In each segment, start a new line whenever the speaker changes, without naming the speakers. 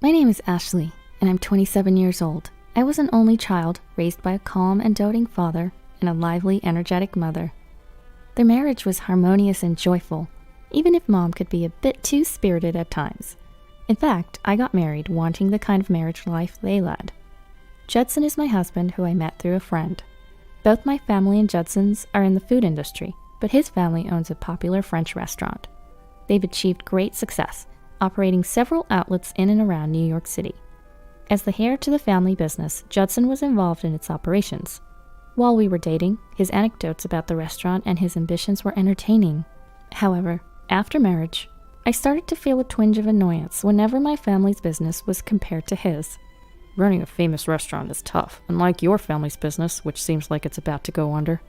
My name is Ashley, and I'm 27 years old. I was an only child, raised by a calm and doting father and a lively, energetic mother. Their marriage was harmonious and joyful, even if Mom could be a bit too spirited at times. In fact, I got married wanting the kind of marriage life they led. Judson is my husband, who I met through a friend. Both my family and Judson's are in the food industry, but his family owns a popular French restaurant. They've achieved great success, operating several outlets in and around New York City. As the heir to the family business, Judson was involved in its operations. While we were dating, his anecdotes about the restaurant and his ambitions were entertaining. However, after marriage, I started to feel a twinge of annoyance whenever my family's business was compared to his. Running a famous restaurant is tough, unlike your family's business, which seems like it's about to go under.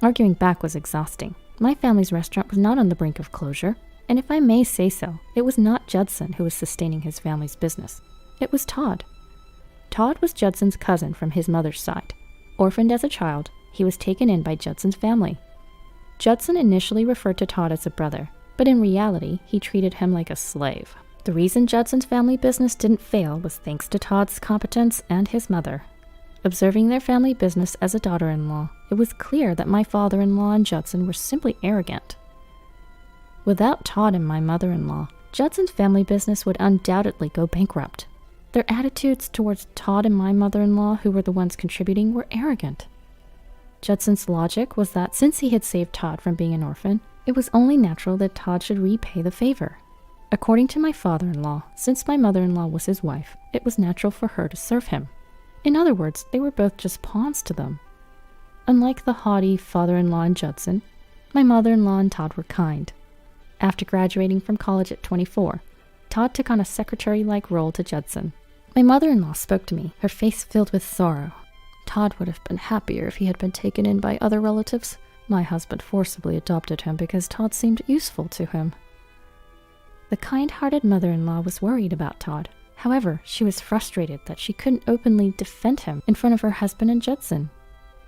Arguing back was exhausting. My family's restaurant was not on the brink of closure, and if I may say so, it was not Judson who was sustaining his family's business. It was Todd. Todd was Judson's cousin from his mother's side. Orphaned as a child, he was taken in by Judson's family. Judson initially referred to Todd as a brother, but in reality, he treated him like a slave. The reason Judson's family business didn't fail was thanks to Todd's competence and his mother. Observing their family business as a daughter-in-law, it was clear that my father-in-law and Judson were simply arrogant. Without Todd and my mother-in-law, Judson's family business would undoubtedly go bankrupt. Their attitudes towards Todd and my mother-in-law, who were the ones contributing, were arrogant. Judson's logic was that since he had saved Todd from being an orphan, it was only natural that Todd should repay the favor. According to my father-in-law, since my mother-in-law was his wife, it was natural for her to serve him. In other words, they were both just pawns to them. Unlike the haughty father-in-law and Judson, my mother-in-law and Todd were kind. After graduating from college at 24, Todd took on a secretary-like role to Judson. My mother-in-law spoke to me, her face filled with sorrow. Todd would have been happier if he had been taken in by other relatives. My husband forcibly adopted him because Todd seemed useful to him. The kind-hearted mother-in-law was worried about Todd. However, she was frustrated that she couldn't openly defend him in front of her husband and Judson.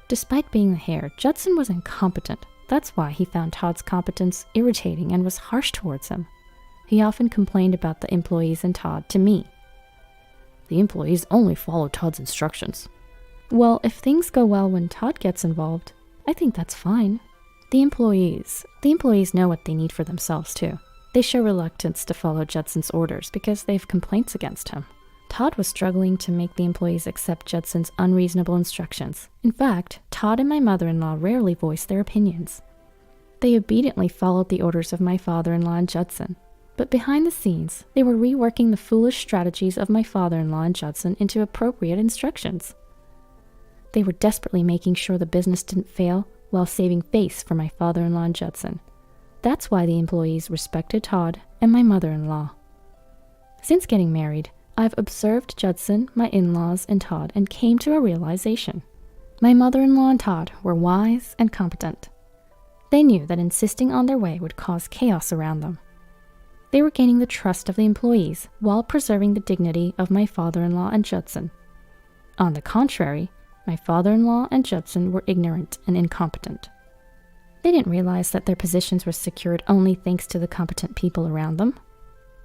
Despite being the heir, Judson was incompetent. That's why he found Todd's competence irritating and was harsh towards him. He often complained about the employees and Todd to me. The employees only follow Todd's instructions. Well, if things go well when Todd gets involved, I think that's fine. The employees know what they need for themselves too. They show reluctance to follow Judson's orders because they have complaints against him. Todd was struggling to make the employees accept Judson's unreasonable instructions. In fact, Todd and my mother-in-law rarely voiced their opinions. They obediently followed the orders of my father-in-law and Judson. But behind the scenes, they were reworking the foolish strategies of my father-in-law and Judson into appropriate instructions. They were desperately making sure the business didn't fail while saving face for my father-in-law and Judson. That's why the employees respected Todd and my mother-in-law. Since getting married, I've observed Judson, my in-laws, and Todd and came to a realization. My mother-in-law and Todd were wise and competent. They knew that insisting on their way would cause chaos around them. They were gaining the trust of the employees while preserving the dignity of my father-in-law and Judson. On the contrary, my father-in-law and Judson were ignorant and incompetent. They didn't realize that their positions were secured only thanks to the competent people around them.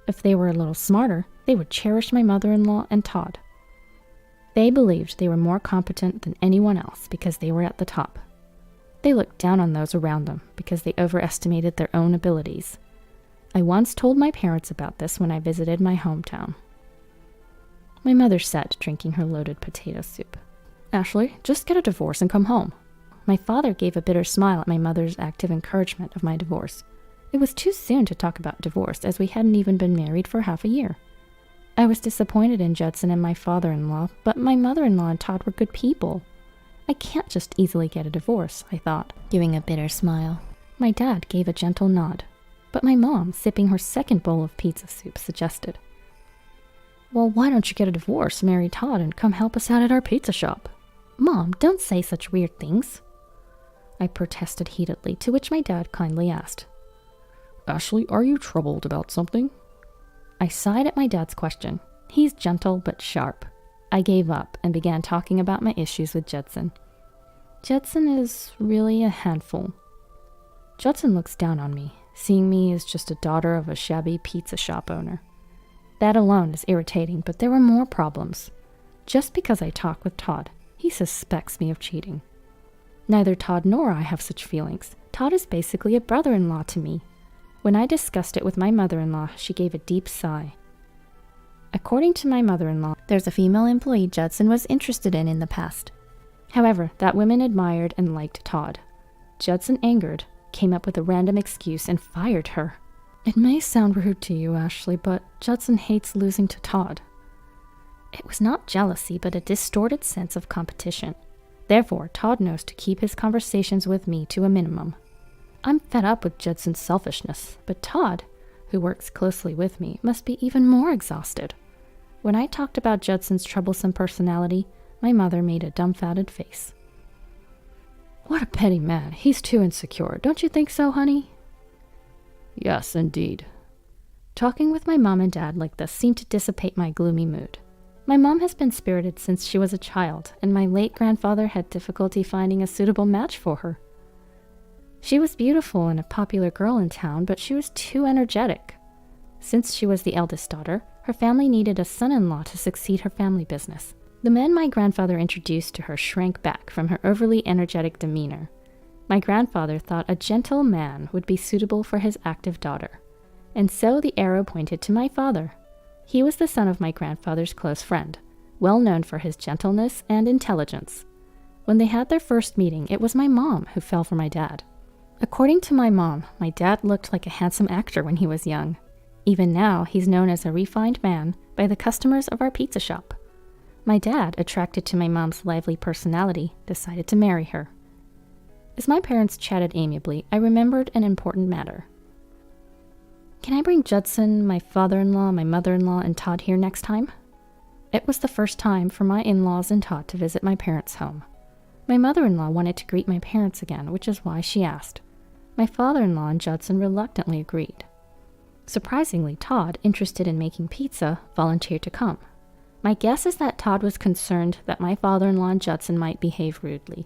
If they were a little smarter, they would cherish my mother-in-law and Todd. They believed they were more competent than anyone else because they were at the top. They looked down on those around them because they overestimated their own abilities. I once told my parents about this when I visited my hometown. My mother sat drinking her loaded potato soup. "Ashley, just get a divorce and come home." My father gave a bitter smile at my mother's active encouragement of my divorce. It was too soon to talk about divorce, as we hadn't even been married for half a year. I was disappointed in Judson and my father-in-law, but my mother-in-law and Todd were good people. I can't just easily get a divorce, I thought, giving a bitter smile. My dad gave a gentle nod, but my mom, sipping her second bowl of pizza soup, suggested, "Well, why don't you get a divorce, marry Todd, and come help us out at our pizza shop?" "Mom, don't say such weird things," I protested heatedly, to which my dad kindly asked, "Ashley, are you troubled about something?" I sighed at my dad's question. He's gentle but sharp. I gave up and began talking about my issues with Judson. Judson is really a handful. Judson looks down on me, seeing me as just a daughter of a shabby pizza shop owner. That alone is irritating, but there were more problems. Just because I talk with Todd, he suspects me of cheating. Neither Todd nor I have such feelings. Todd is basically a brother-in-law to me. When I discussed it with my mother-in-law, she gave a deep sigh. According to my mother-in-law, there's a female employee Judson was interested in the past. However, that woman admired and liked Todd. Judson, angered, came up with a random excuse and fired her. It may sound rude to you, Ashley, but Judson hates losing to Todd. It was not jealousy, but a distorted sense of competition. Therefore, Todd knows to keep his conversations with me to a minimum. I'm fed up with Judson's selfishness, but Todd, who works closely with me, must be even more exhausted. When I talked about Judson's troublesome personality, my mother made a dumbfounded face. What a petty man. He's too insecure. Don't you think so, honey? Yes, indeed. Talking with my mom and dad like this seemed to dissipate my gloomy mood. My mom has been spirited since she was a child, and my late grandfather had difficulty finding a suitable match for her. She was beautiful and a popular girl in town, but she was too energetic. Since she was the eldest daughter, her family needed a son-in-law to succeed her family business. The men my grandfather introduced to her shrank back from her overly energetic demeanor. My grandfather thought a gentle man would be suitable for his active daughter, and so the arrow pointed to my father. He was the son of my grandfather's close friend, well known for his gentleness and intelligence. When they had their first meeting, it was my mom who fell for my dad. According to my mom, my dad looked like a handsome actor when he was young. Even now, he's known as a refined man by the customers of our pizza shop. My dad, attracted to my mom's lively personality, decided to marry her. As my parents chatted amiably, I remembered an important matter. Can I bring Judson, my father-in-law, my mother-in-law, and Todd here next time? It was the first time for my in-laws and Todd to visit my parents' home. My mother-in-law wanted to greet my parents again, which is why she asked. My father-in-law and Judson reluctantly agreed. Surprisingly, Todd, interested in making pizza, volunteered to come. My guess is that Todd was concerned that my father-in-law and Judson might behave rudely.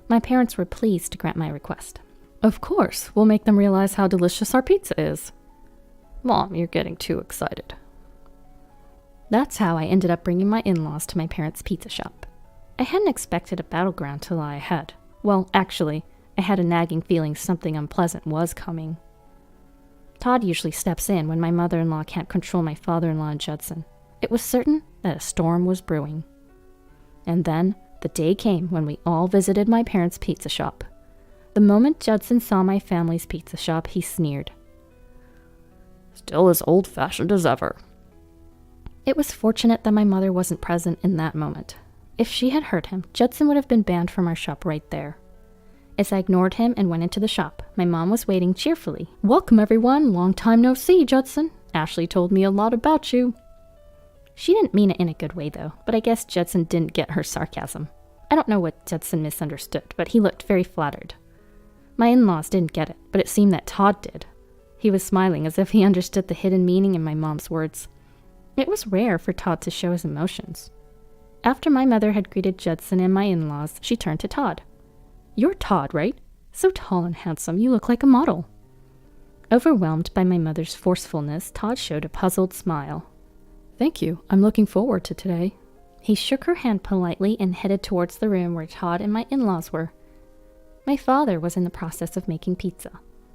My parents were pleased to grant my request. Of course, we'll make them realize how delicious our pizza is. Mom, you're getting too excited. That's how I ended up bringing my in-laws to my parents' pizza shop. I hadn't expected a battleground to lie ahead. Well, actually, I had a nagging feeling something unpleasant was coming. Todd usually steps in when my mother-in-law can't control my father-in-law and Judson. It was certain that a storm was brewing. And then, the day came when we all visited my parents' pizza shop. The moment Judson saw my family's pizza shop, he sneered. Still as old-fashioned as ever. It was fortunate that my mother wasn't present in that moment. If she had heard him, Judson would have been banned from our shop right there. As I ignored him and went into the shop, my mom was waiting cheerfully. Welcome, everyone. Long time no see, Judson. Ashley told me a lot about you. She didn't mean it in a good way, though, but I guess Judson didn't get her sarcasm. I don't know what Judson misunderstood, but he looked very flattered. My in-laws didn't get it, but it seemed that Todd did. He was smiling as if he understood the hidden meaning in my mom's words. It was rare for Todd to show his emotions. After my mother had greeted Judson and my in-laws, she turned to Todd. You're Todd, right? So tall and handsome, you look like a model. Overwhelmed by my mother's forcefulness, Todd showed a puzzled smile. Thank you. I'm looking forward to today. He shook her hand politely and headed towards the room where Todd and my in-laws were. My father was in the process of making pizza.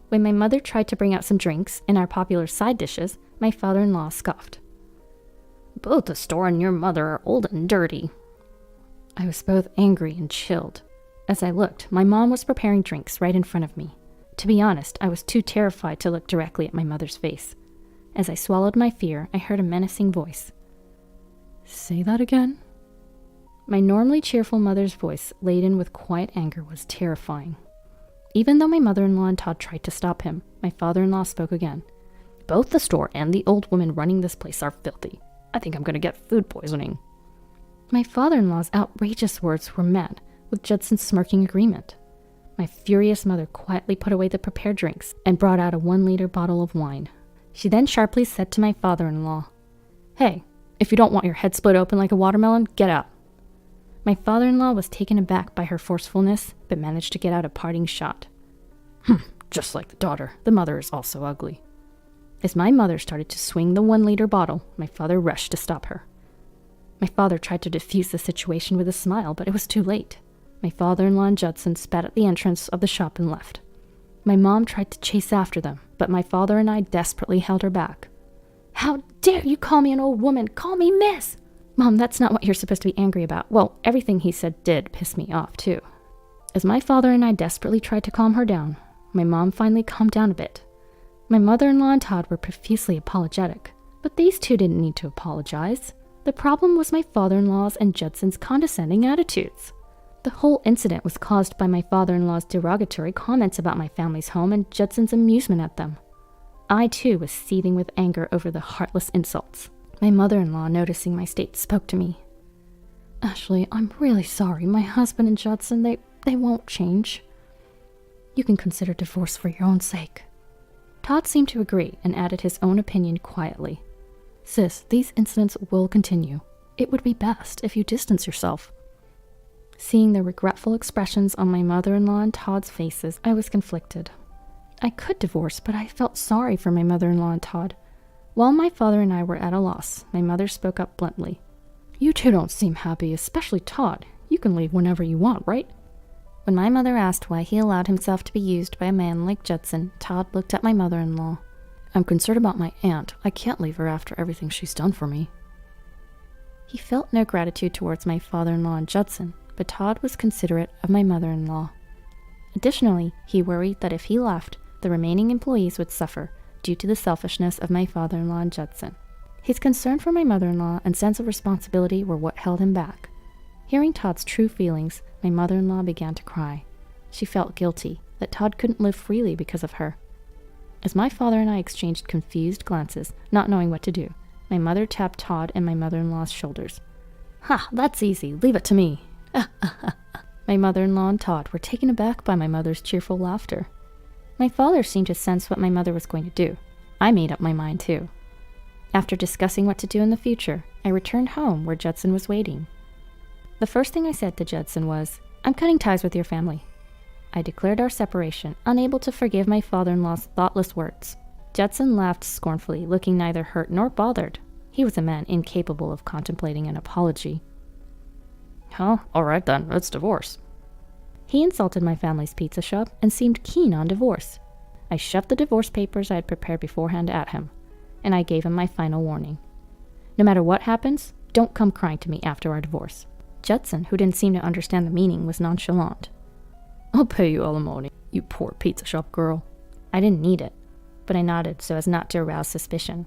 When my mother tried to bring out some drinks and our popular side dishes, my father-in-law scoffed. Both the store and your mother are old and dirty. I was both angry and chilled. As I looked, my mom was preparing drinks right in front of me. To be honest, I was too terrified to look directly at my mother's face. As I swallowed my fear, I heard a menacing voice. Say that again? My normally cheerful mother's voice, laden with quiet anger, was terrifying. Even though my mother-in-law and Todd tried to stop him, my father-in-law spoke again. Both the store and the old woman running this place are filthy. I think I'm going to get food poisoning. My father-in-law's outrageous words were met with Judson's smirking agreement. My furious mother quietly put away the prepared drinks and brought out a 1-liter bottle of wine. She then sharply said to my father-in-law, Hey, if you don't want your head split open like a watermelon, get out. My father-in-law was taken aback by her forcefulness, but managed to get out a parting shot. Just like the daughter, the mother is also ugly. As my mother started to swing the 1-liter bottle, my father rushed to stop her. My father tried to defuse the situation with a smile, but it was too late. My father-in-law and Judson spat at the entrance of the shop and left. My mom tried to chase after them, but my father and I desperately held her back. "How dare you call me an old woman? Call me miss!" "Mom, that's not what you're supposed to be angry about." Well, everything he said did piss me off, too. As my father and I desperately tried to calm her down, my mom finally calmed down a bit. My mother-in-law and Todd were profusely apologetic, but these two didn't need to apologize. The problem was my father-in-law's and Judson's condescending attitudes. The whole incident was caused by my father-in-law's derogatory comments about my family's home and Judson's amusement at them. I, too, was seething with anger over the heartless insults. My mother-in-law, noticing my state, spoke to me. "Ashley, I'm really sorry. My husband and Judson, they won't change. You can consider divorce for your own sake." Todd seemed to agree and added his own opinion quietly. "Sis, these incidents will continue. It would be best if you distance yourself." Seeing the regretful expressions on my mother-in-law and Todd's faces, I was conflicted. I could divorce, but I felt sorry for my mother-in-law and Todd. While my father and I were at a loss, my mother spoke up bluntly. "You two don't seem happy, especially Todd. You can leave whenever you want, right?" When my mother asked why he allowed himself to be used by a man like Judson, Todd looked at my mother-in-law. "I'm concerned about my aunt. I can't leave her after everything she's done for me." He felt no gratitude towards my father-in-law and Judson, but Todd was considerate of my mother-in-law. Additionally, he worried that if he left, the remaining employees would suffer due to the selfishness of my father-in-law and Judson. His concern for my mother-in-law and sense of responsibility were what held him back. Hearing Todd's true feelings, my mother-in-law began to cry. She felt guilty that Todd couldn't live freely because of her. As my father and I exchanged confused glances, not knowing what to do, my mother tapped Todd and my mother-in-law's shoulders. "Ha, that's easy. Leave it to me." My mother-in-law and Todd were taken aback by my mother's cheerful laughter. My father seemed to sense what my mother was going to do. I made up my mind too. After discussing what to do in the future, I returned home where Judson was waiting. The first thing I said to Judson was, "I'm cutting ties with your family." I declared our separation, unable to forgive my father-in-law's thoughtless words. Judson laughed scornfully, looking neither hurt nor bothered. He was a man incapable of contemplating an apology. "Huh, all right then, let's divorce." He insulted my family's pizza shop and seemed keen on divorce. I shoved the divorce papers I had prepared beforehand at him, and I gave him my final warning. "No matter what happens, don't come crying to me after our divorce." Judson, who didn't seem to understand the meaning, was nonchalant. "I'll pay you alimony, you poor pizza shop girl." I didn't need it, but I nodded so as not to arouse suspicion.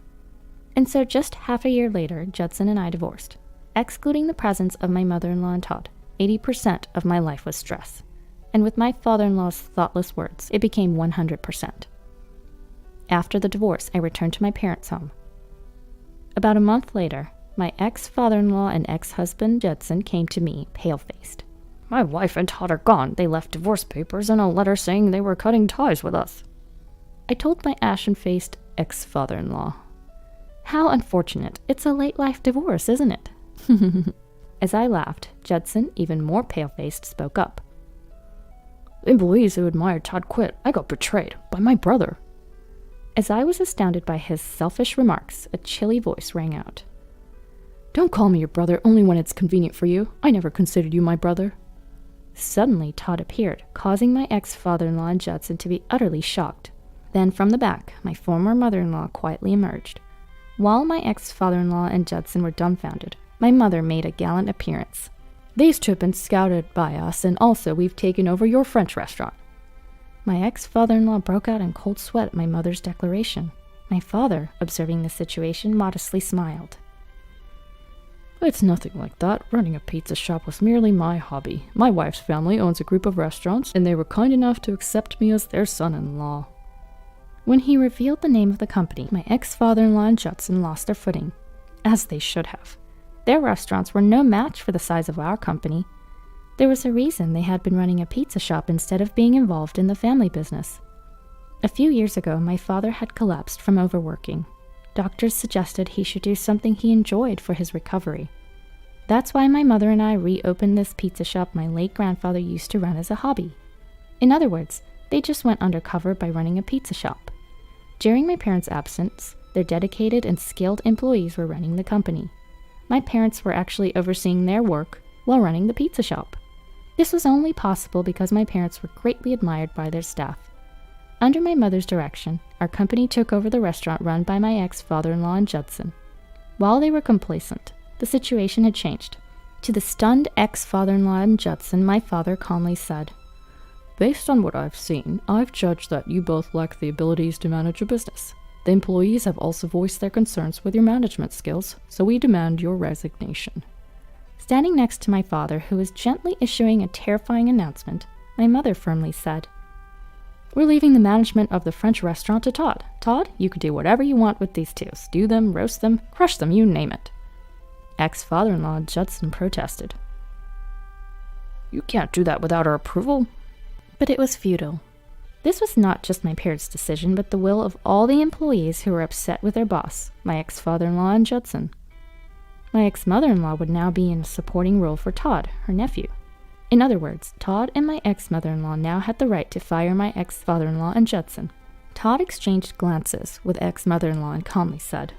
And so just half a year later, Judson and I divorced. Excluding the presence of my mother-in-law and Todd, 80% of my life was stress. And with my father-in-law's thoughtless words, it became 100%. After the divorce, I returned to my parents' home. About a month later, my ex-father-in-law and ex-husband Judson came to me, pale-faced. "My wife and Todd are gone. They left divorce papers and a letter saying they were cutting ties with us." I told my ashen-faced ex-father-in-law. "How unfortunate. It's a late-life divorce, isn't it?" As I laughed, Judson, even more pale-faced, spoke up. "The employees who admired Todd quit. I got betrayed by my brother." As I was astounded by his selfish remarks, a chilly voice rang out. "Don't call me your brother only when it's convenient for you. I never considered you my brother." Suddenly, Todd appeared, causing my ex-father-in-law and Judson to be utterly shocked. Then, from the back, my former mother-in-law quietly emerged. While my ex-father-in-law and Judson were dumbfounded, my mother made a gallant appearance. "These two have been scouted by us, and also we've taken over your French restaurant." My ex-father-in-law broke out in cold sweat at my mother's declaration. My father, observing the situation, modestly smiled. "It's nothing like that. Running a pizza shop was merely my hobby. My wife's family owns a group of restaurants, and they were kind enough to accept me as their son-in-law." When he revealed the name of the company, my ex-father-in-law and Judson lost their footing, as they should have. Their restaurants were no match for the size of our company. There was a reason they had been running a pizza shop instead of being involved in the family business. A few years ago, my father had collapsed from overworking. Doctors suggested he should do something he enjoyed for his recovery. That's why my mother and I reopened this pizza shop my late grandfather used to run as a hobby. In other words, they just went undercover by running a pizza shop. During my parents' absence, their dedicated and skilled employees were running the company. My parents were actually overseeing their work while running the pizza shop. This was only possible because my parents were greatly admired by their staff. Under my mother's direction, our company took over the restaurant run by my ex-father-in-law and Judson. While they were complacent, the situation had changed. To the stunned ex-father-in-law and Judson, my father calmly said, "Based on what I've seen, I've judged that you both lack the abilities to manage a business. The employees have also voiced their concerns with your management skills, so we demand your resignation." Standing next to my father, who was gently issuing a terrifying announcement, my mother firmly said, "We're leaving the management of the French restaurant to Todd. Todd, you can do whatever you want with these two. Stew them, roast them, crush them, you name it." Ex-father-in-law Judson protested. "You can't do that without our approval." But it was futile. This was not just my parents' decision, but the will of all the employees who were upset with their boss, my ex-father-in-law and Judson. My ex-mother-in-law would now be in a supporting role for Todd, her nephew. In other words, Todd and my ex-mother-in-law now had the right to fire my ex-father-in-law and Judson. Todd exchanged glances with ex-mother-in-law and calmly said,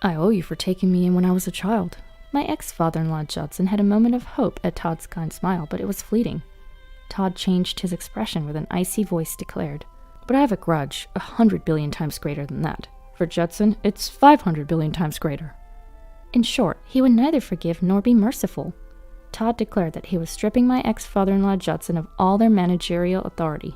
"I owe you for taking me in when I was a child." My ex-father-in-law Judson had a moment of hope at Todd's kind smile, but it was fleeting. Todd changed his expression with an icy voice declared, "But I have a grudge 100 billion times greater than that. For Judson, it's 500 billion times greater." In short, he would neither forgive nor be merciful. Todd declared that he was stripping my ex-father-in-law Judson of all their managerial authority.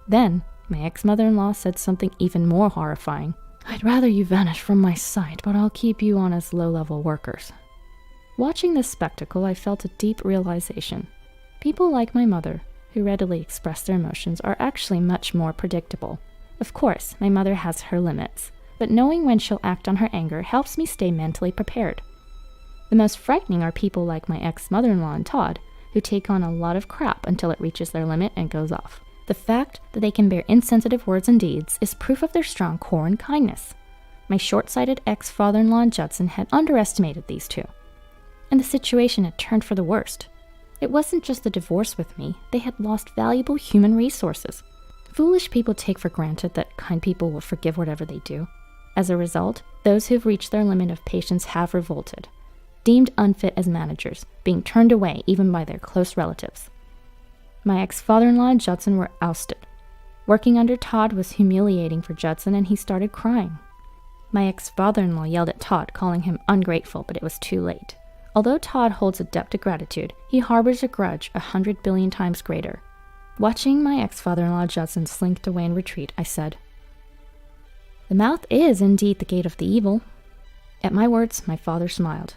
Then, my ex-mother-in-law said something even more horrifying. "I'd rather you vanish from my sight, but I'll keep you on as low-level workers." Watching this spectacle, I felt a deep realization. People like my mother, who readily express their emotions, are actually much more predictable. Of course, my mother has her limits, but knowing when she'll act on her anger helps me stay mentally prepared. The most frightening are people like my ex-mother-in-law and Todd, who take on a lot of crap until it reaches their limit and goes off. The fact that they can bear insensitive words and deeds is proof of their strong core and kindness. My short-sighted ex-father-in-law and Judson had underestimated these two, and the situation had turned for the worst. It wasn't just the divorce with me, they had lost valuable human resources. Foolish people take for granted that kind people will forgive whatever they do. As a result, those who've reached their limit of patience have revolted, deemed unfit as managers, being turned away even by their close relatives. My ex-father-in-law and Judson were ousted. Working under Todd was humiliating for Judson, and he started crying. My ex-father-in-law yelled at Todd, calling him ungrateful, but it was too late. Although Todd holds a debt to gratitude, he harbors a grudge 100 billion times greater. Watching my ex-father-in-law Judson slink away in retreat, I said, "The mouth is indeed the gate of the evil." At my words, my father smiled.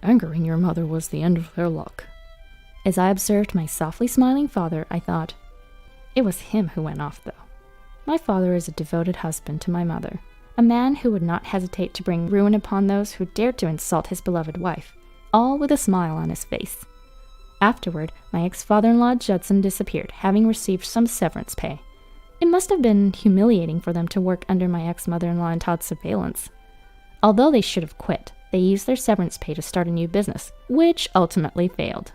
"Angering your mother was the end of their luck." As I observed my softly smiling father, I thought, it was him who went off, though. My father is a devoted husband to my mother, a man who would not hesitate to bring ruin upon those who dared to insult his beloved wife, all with a smile on his face. Afterward, my ex-father-in-law Judson disappeared, having received some severance pay. It must have been humiliating for them to work under my ex-mother-in-law and Todd's surveillance. Although they should have quit, they used their severance pay to start a new business, which ultimately failed.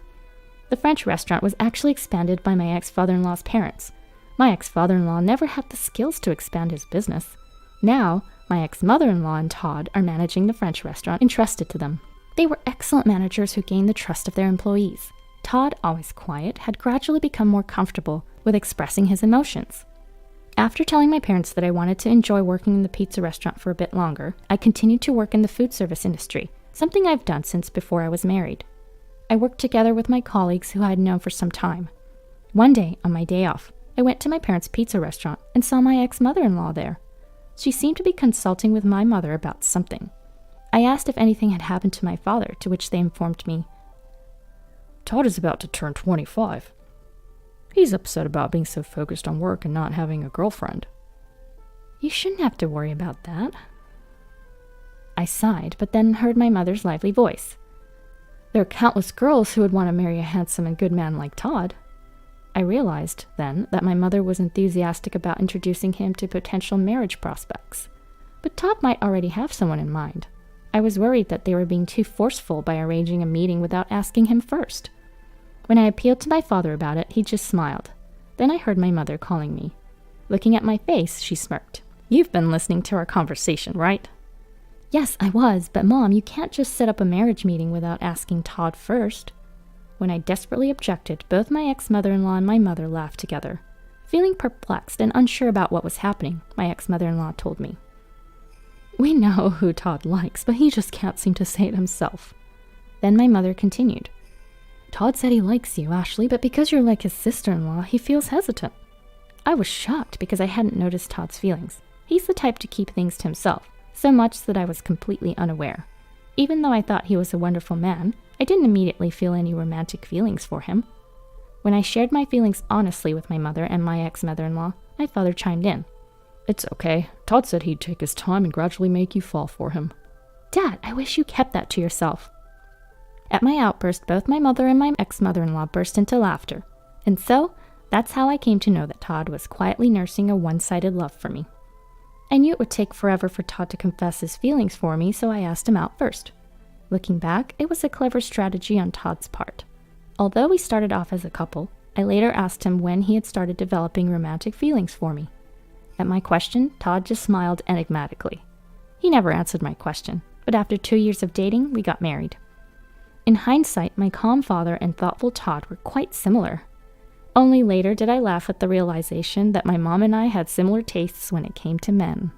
The French restaurant was actually expanded by my ex-father-in-law's parents. My ex-father-in-law never had the skills to expand his business. Now, my ex-mother-in-law and Todd are managing the French restaurant entrusted to them. They were excellent managers who gained the trust of their employees. Todd, always quiet, had gradually become more comfortable with expressing his emotions. After telling my parents that I wanted to enjoy working in the pizza restaurant for a bit longer, I continued to work in the food service industry, something I've done since before I was married. I worked together with my colleagues who I had known for some time. One day, on my day off, I went to my parents' pizza restaurant and saw my ex-mother-in-law there. She seemed to be consulting with my mother about something. I asked if anything had happened to my father, to which they informed me, "Todd is about to turn 25. He's upset about being so focused on work and not having a girlfriend." "You shouldn't have to worry about that." I sighed, but then heard my mother's lively voice. "There are countless girls who would want to marry a handsome and good man like Todd." I realized, then, that my mother was enthusiastic about introducing him to potential marriage prospects. But Todd might already have someone in mind. I was worried that they were being too forceful by arranging a meeting without asking him first. When I appealed to my father about it, he just smiled. Then I heard my mother calling me. Looking at my face, she smirked.
You've been listening to our conversation, right?
Yes, I was, but Mom, you can't just set up a marriage meeting without asking Todd first. When I desperately objected, both my ex-mother-in-law and my mother laughed together. Feeling perplexed and unsure about what was happening, my ex-mother-in-law told me, "We know who Todd likes, but he just can't seem to say it himself." Then my mother continued, "Todd said he likes you, Ashley, but because you're like his sister-in-law, he feels hesitant." I was shocked because I hadn't noticed Todd's feelings. He's the type to keep things to himself, so much that I was completely unaware. Even though I thought he was a wonderful man, I didn't immediately feel any romantic feelings for him. When I shared my feelings honestly with my mother and my ex-mother-in-law, my father chimed in.
"It's okay. Todd said he'd take his time and gradually make you fall for him."
Dad, I wish you kept that to yourself. At my outburst, both my mother and my ex-mother-in-law burst into laughter. And so, that's how I came to know that Todd was quietly nursing a one-sided love for me. I knew it would take forever for Todd to confess his feelings for me, so I asked him out first. Looking back, it was a clever strategy on Todd's part. Although we started off as a couple, I later asked him when he had started developing romantic feelings for me. At my question, Todd just smiled enigmatically. He never answered my question, but after 2 years of dating, we got married. In hindsight, my calm father and thoughtful Todd were quite similar. Only later did I laugh at the realization that my mom and I had similar tastes when it came to men.